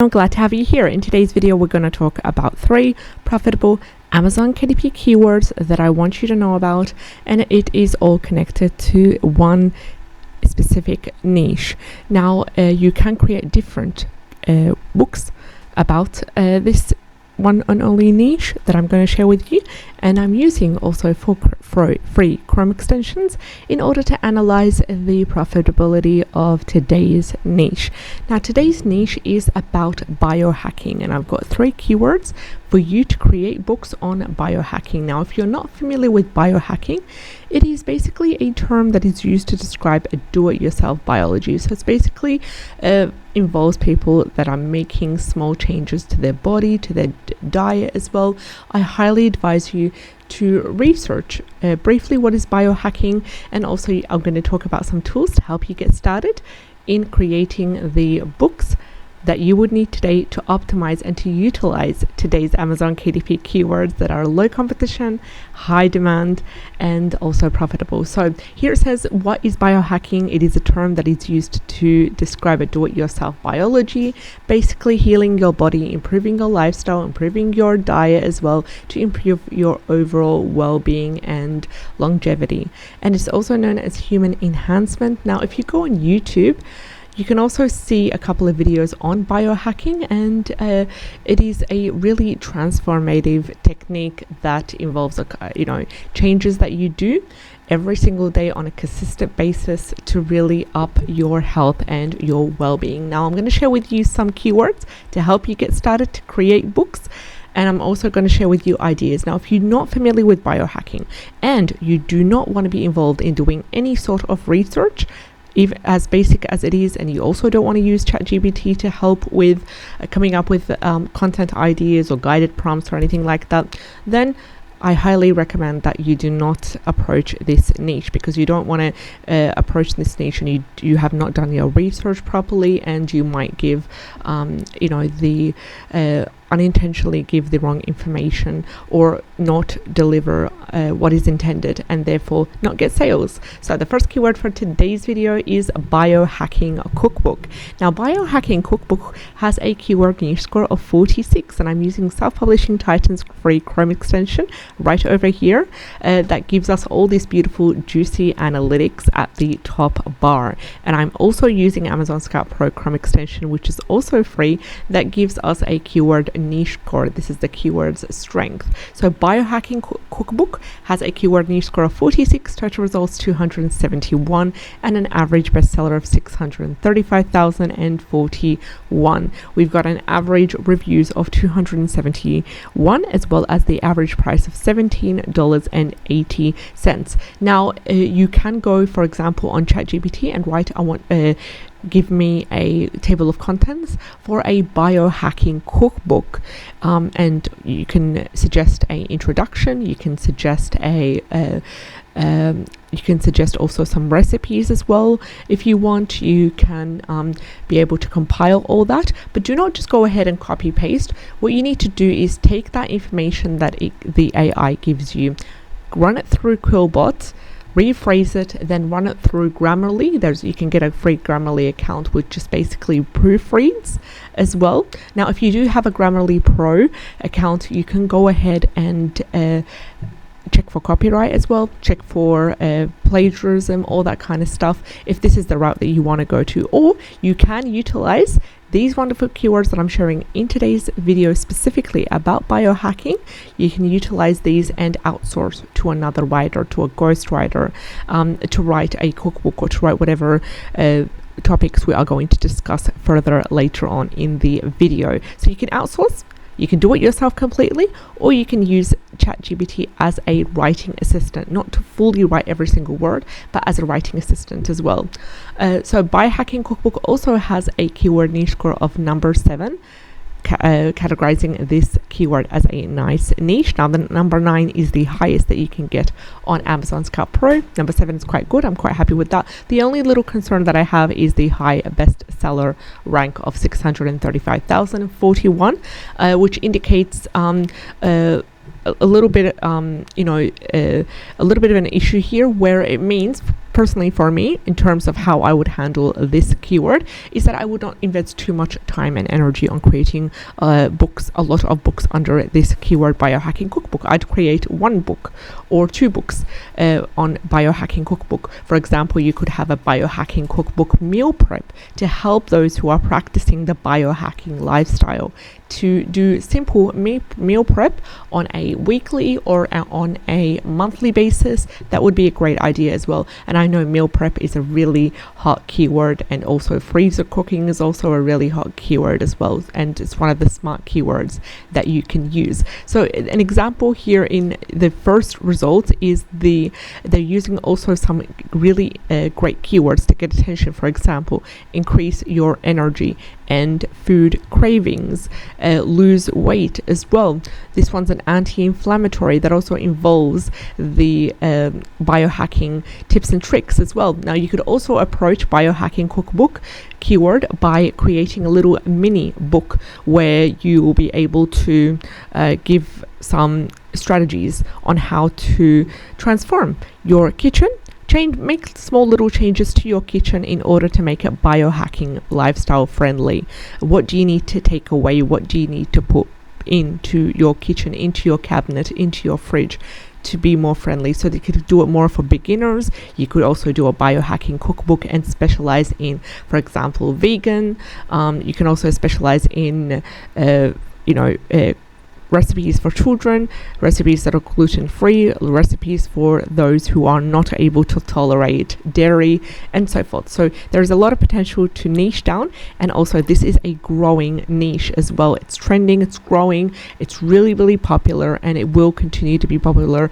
I'm glad to have you here. In today's video, we're going to talk about 3 profitable Amazon KDP keywords that I want you to know about, and it is all connected to one specific niche. Now, you can create different books about this one and only niche that I'm going to share with you, and I'm using also for free Chrome extensions in order to analyze the profitability of today's niche. Now, today's niche is about biohacking, and I've got 3 keywords for you to create books on biohacking. Now, if you're not familiar with biohacking, it is basically a term that is used to describe a do-it-yourself biology. So it's basically involves people that are making small changes to their body, to their diet as well. I highly advise you to research briefly what is biohacking, and also I'm going to talk about some tools to help you get started in creating the books that you would need today to optimize and to utilize today's Amazon KDP keywords that are low competition, high demand, and also profitable. So here it says, what is biohacking? It is a term that is used to describe a do-it-yourself biology, basically healing your body, improving your lifestyle, improving your diet as well, to improve your overall well-being and longevity. And it's also known as human enhancement. Now, if you go on YouTube, you can also see a couple of videos on biohacking, and it is a really transformative technique that involves changes that you do every single day on a consistent basis to really up your health and your well-being. Now, I'm going to share with you some keywords to help you get started to create books, and I'm also going to share with you ideas. Now, if you're not familiar with biohacking and you do not want to be involved in doing any sort of research, even as basic as it is, and you also don't want to use ChatGPT to help with coming up with content ideas or guided prompts or anything like that, then I highly recommend that you do not approach this niche, because you don't want to approach this niche and you have not done your research properly, and you might give unintentionally give the wrong information or not deliver what is intended, and therefore not get sales. So the first keyword for today's video is Biohacking Cookbook. Now, Biohacking Cookbook has a keyword niche score of 46, and I'm using Self-Publishing Titan's free Chrome extension right over here that gives us all these beautiful juicy analytics at the top bar. And I'm also using Amazon Scout Pro Chrome extension, which is also free, that gives us a keyword niche score. This is the keyword's strength. So Biohacking Cookbook has a keyword niche score of 46, total results 271, and an average bestseller of 635,041. We've got an average reviews of 271, as well as the average price of $17.80. Now, you can go, for example, on ChatGPT and write, give me a table of contents for a biohacking cookbook, and you can suggest a introduction, you can suggest also some recipes as well. If you want, you can be able to compile all that, but do not just go ahead and copy paste. What you need to do is take that information that the AI gives you, run it through Quillbot, rephrase it, then run it through Grammarly. You can get a free Grammarly account which just basically proofreads as well. Now, if you do have a Grammarly Pro account, you can go ahead and check for copyright as well, check for plagiarism, all that kind of stuff, if this is the route that you want to go to. Or you can utilize these wonderful keywords that I'm sharing in today's video specifically about biohacking. You can utilize these and outsource to another writer, to a ghostwriter, to write a cookbook or to write whatever topics we are going to discuss further later on in the video. So you can outsource, you can do it yourself completely, or you can use ChatGPT as a writing assistant, not to fully write every single word, but as a writing assistant as well. So Biohacking Cookbook also has a keyword niche score of number 7, categorizing this keyword as a nice niche. Now, the number 9 is the highest that you can get on Amazon Scout Pro. Number 7 is quite good. I'm quite happy with that. The only little concern that I have is the high bestseller rank of 635,041, which indicates a little bit of an issue here, where it means personally for me, in terms of how I would handle this keyword, is that I would not invest too much time and energy on creating a lot of books under this keyword biohacking cookbook. I'd create one book or two books on biohacking cookbook. For example, you could have a biohacking cookbook meal prep to help those who are practicing the biohacking lifestyle to do simple meal prep on a weekly or on a monthly basis. That would be a great idea as well. And I know meal prep is a really hot keyword, and also freezer cooking is also a really hot keyword as well, and it's one of the smart keywords that you can use. So an example here in the first result is they're using also some really great keywords to get attention. For example, increase your energy and food cravings, lose weight as well. This one's an anti-inflammatory that also involves the biohacking tips and tricks as well. Now you could also approach biohacking cookbook keyword by creating a little mini book where you will be able to give some strategies on how to transform your kitchen. Make small little changes to your kitchen in order to make it biohacking lifestyle friendly. What do you need to take away? What do you need to put into your kitchen, into your cabinet, into your fridge to be more friendly? So that you could do it more for beginners. You could also do a biohacking cookbook and specialize in, for example, vegan. You can also specialize in recipes for children, recipes that are gluten-free, recipes for those who are not able to tolerate dairy, and so forth. So there's a lot of potential to niche down, and also this is a growing niche as well. It's trending, it's growing, it's really, really popular, and it will continue to be popular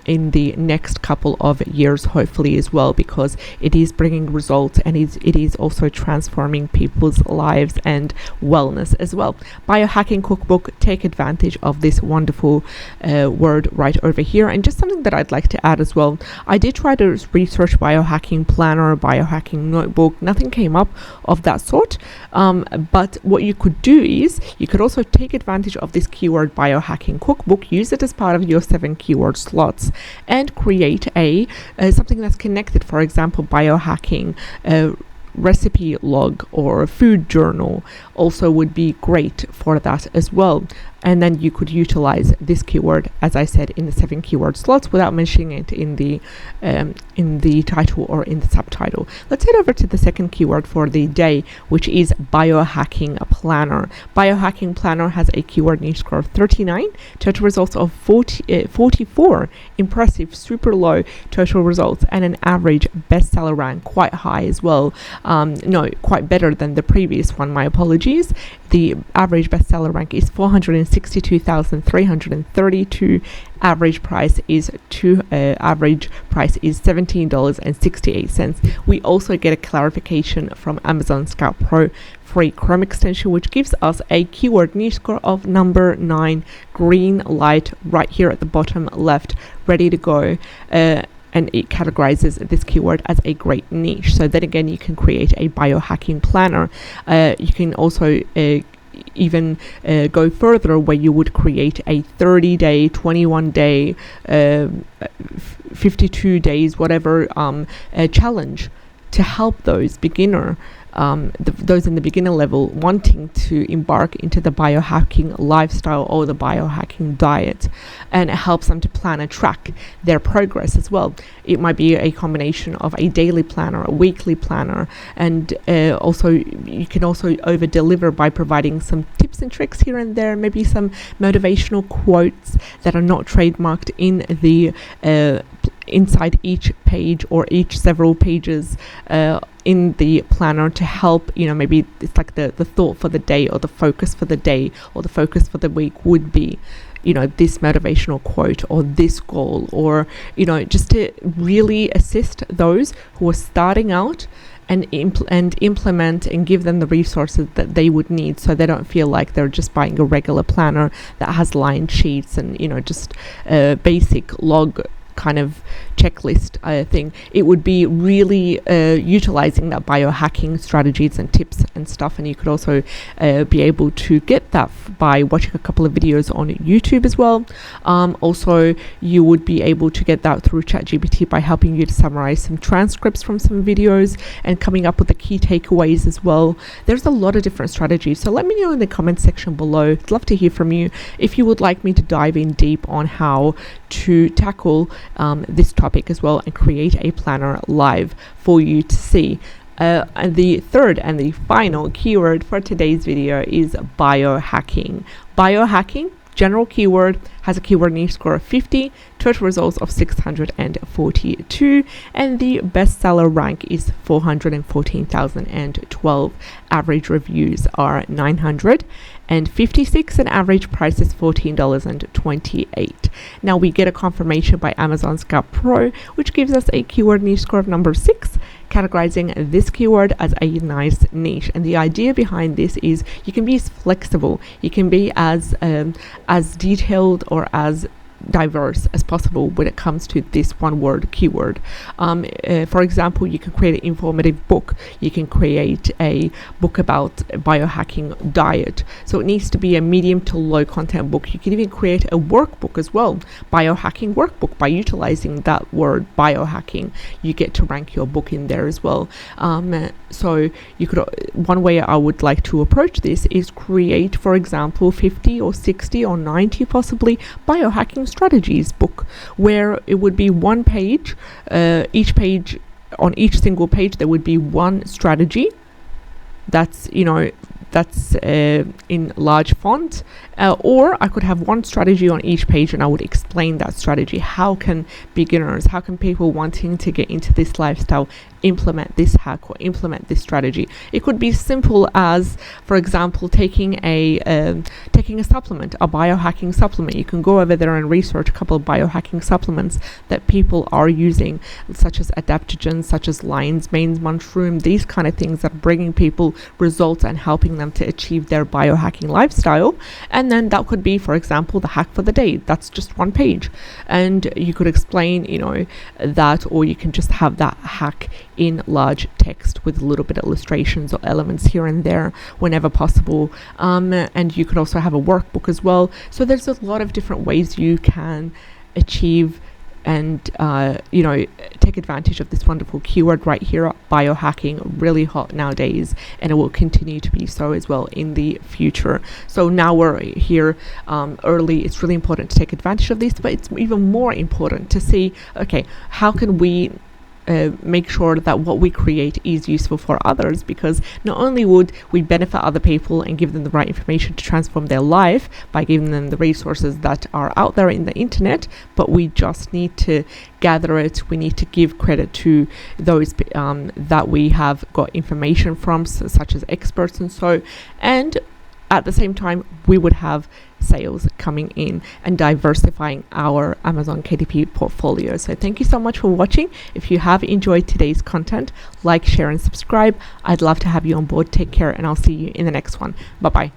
in the next couple of years, hopefully as well, because it is bringing results, and it is also transforming people's lives and wellness as well. Biohacking cookbook, take advantage of this wonderful word right over here. And just something that I'd like to add as well, I did try to research biohacking planner, biohacking notebook. Nothing came up of that sort, but what you could do is you could also take advantage of this keyword biohacking cookbook, use it as part of your 7 keyword slots, and create a something that's connected. For example, biohacking recipe log or a food journal also would be great for that as well. And then you could utilize this keyword, as I said, in the 7 keyword slots without mentioning it in the title or in the subtitle. Let's head over to the second keyword for the day, which is Biohacking Planner. Biohacking Planner has a keyword niche score of 39, total results of 44, impressive, super low total results, and an average bestseller rank, quite high as well. Quite better than the previous one, my apologies. The average bestseller rank is 462,332. Average price is $17.68. We also get a clarification from Amazon Scout Pro free Chrome extension, which gives us a keyword niche score of number 9, green light, right here at the bottom left, ready to go. And it categorizes this keyword as a great niche. So then again, you can create a biohacking planner. You can also even go further, where you would create a 30-day, 21-day, 52 days, whatever challenge to help those those in the beginner level wanting to embark into the biohacking lifestyle or the biohacking diet, and it helps them to plan and track their progress as well. It might be a combination of a daily planner, a weekly planner, and also you can also over deliver by providing some tips and tricks here and there, maybe some motivational quotes that are not trademarked in the inside each page or each several pages in the planner to help, maybe it's like the thought for the day, or the focus for the day, or the focus for the week would be, this motivational quote or this goal, or, just to really assist those who are starting out and implement and give them the resources that they would need, so they don't feel like they're just buying a regular planner that has line sheets and, just basic log kind of checklist thing. It would be really utilizing that biohacking strategies and tips and stuff, and you could also be able to get that by watching a couple of videos on YouTube as well. Also, you would be able to get that through ChatGPT by helping you to summarize some transcripts from some videos and coming up with the key takeaways as well. There's a lot of different strategies, so let me know in the comment section below. I'd love to hear from you if you would like me to dive in deep on how to tackle this topic as well and create a planner live for you to see. And the third and the final keyword for today's video is biohacking. Biohacking, general keyword, has a keyword niche score of 50, total results of 642, and the bestseller rank is 414,012. Average reviews are 956, and average price is $14.28. Now we get a confirmation by Amazon Scout Pro, which gives us a keyword niche score of number 6, categorizing this keyword as a nice niche. And the idea behind this is you can be as flexible, you can be as detailed or as diverse as possible when it comes to this one word keyword. For example, you can create an informative book, you can create a book about biohacking diet, so it needs to be a medium to low content book. You can even create a workbook as well, biohacking workbook. By utilizing that word biohacking, you get to rank your book in there as well. So you could, one way I would like to approach this is create, for example, 50 or 60 or 90 possibly biohacking strategies book, where it would be one page, each page, on each single page there would be one strategy that's in large font, or I could have one strategy on each page and I would explain that strategy. How can beginners, how can people wanting to get into this lifestyle implement this hack or implement this strategy? It could be simple as, for example, taking a supplement, a biohacking supplement. You can go over there and research a couple of biohacking supplements that people are using, such as adaptogens, such as lion's mane mushroom, these kind of things that are bringing people results and helping them to achieve their biohacking lifestyle. And then that could be, for example, the hack for the day. That's just one page, and you could explain that, or you can just have that hack in large text with a little bit of illustrations or elements here and there whenever possible. And you could also have a workbook as well. So there's a lot of different ways you can achieve and take advantage of this wonderful keyword right here. Biohacking, really hot nowadays, and it will continue to be so as well in the future. So now we're here early. It's really important to take advantage of this, but it's even more important to see, okay, how can we make sure that what we create is useful for others, because not only would we benefit other people and give them the right information to transform their life by giving them the resources that are out there in the internet, but we just need to gather it. We need to give credit to those that we have got information from, such as experts and so, and at the same time we would have sales coming in and diversifying our Amazon KDP portfolio. So thank you so much for watching. If you have enjoyed today's content, like, share and subscribe. I'd love to have you on board. Take care, and I'll see you in the next one. Bye bye.